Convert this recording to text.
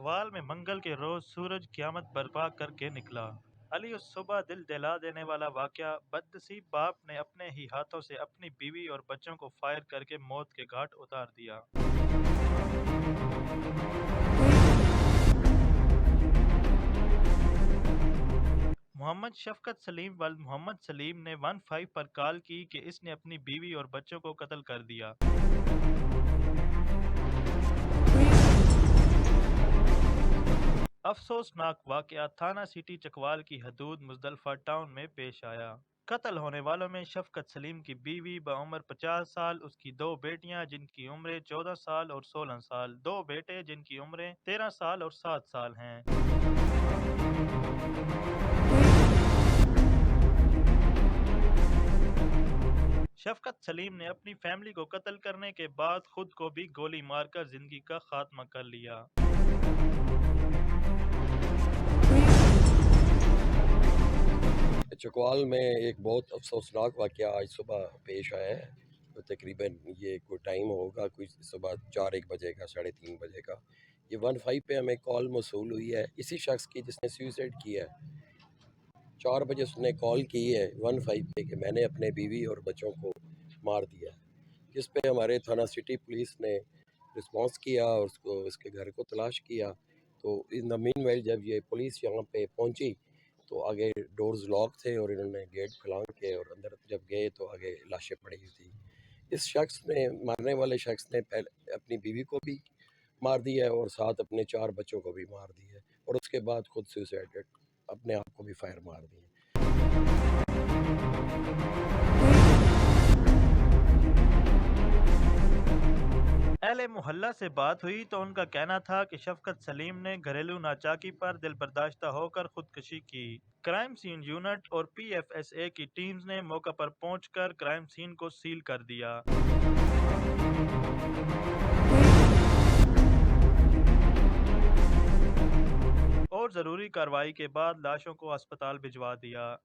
چکوال میں منگل کے روز سورج قیامت برپا کر کے نکلا۔ علی اس صبح دل دہلا دینے والا واقعہ، بدنصیب باپ نے اپنے ہی ہاتھوں سے اپنی بیوی اور بچوں کو فائر کر کے موت کے گھاٹ اتار دیا۔ محمد شفقت سلیم والد محمد سلیم نے 15 پر کال کی کہ اس نے اپنی بیوی اور بچوں کو قتل کر دیا۔ افسوسناک واقعہ تھانہ سٹی چکوال کی حدود مزدلفہ ٹاؤن میں پیش آیا۔ قتل ہونے والوں میں شفقت سلیم کی بیوی بعمر 50 سال، اس کی 2 بیٹیاں جن کی عمریں 14 سال اور 16 سال، 2 بیٹے جن کی عمریں 13 سال اور 7 سال ہیں۔ شفقت سلیم نے اپنی فیملی کو قتل کرنے کے بعد خود کو بھی گولی مار کر زندگی کا خاتمہ کر لیا۔ چکوال میں ایک بہت افسوسناک واقعہ آج صبح پیش آیا ہے۔ تقریباً یہ کوئی ٹائم ہوگا، کوئی صبح 4-1 بجے کا، 3:30 بجے کا۔ یہ 15 پہ ہمیں کال موصول ہوئی ہے اسی شخص کی جس نے سوئسائڈ کیا ہے۔ 4 بجے اس نے کال کی ہے 15 پہ کہ میں نے اپنے بیوی اور بچوں کو مار دیا، جس پہ ہمارے تھانہ سٹی پولیس نے رسپانس کیا اور اس کے گھر کو تلاش کیا۔ تو ان دا مین وائل جب یہ پولیس یہاں پہ پہنچی تو آگے ڈورز لاک تھے اور انہوں نے گیٹ کھلان کے اور اندر جب گئے تو آگے لاشیں پڑی ہوئی تھی۔ اس شخص نے، مارنے والے شخص نے، پہلے اپنی بیوی کو بھی مار دیا اور ساتھ اپنے 4 بچوں کو بھی مار دیا اور اس کے بعد خود سوسائڈ، اپنے آپ کو بھی فائر مار دیا۔ اہل محلہ سے بات ہوئی تو ان کا کہنا تھا کہ شفقت سلیم نے گھریلو ناچاکی پر دل برداشتہ ہو کر خودکشی کی۔ کرائم سین یونٹ اور پی ایف ایس اے کی ٹیمز نے موقع پر پہنچ کر کرائم سین کو سیل کر دیا۔ اور ضروری کارروائی کے بعد لاشوں کو ہسپتال بھجوا دیا۔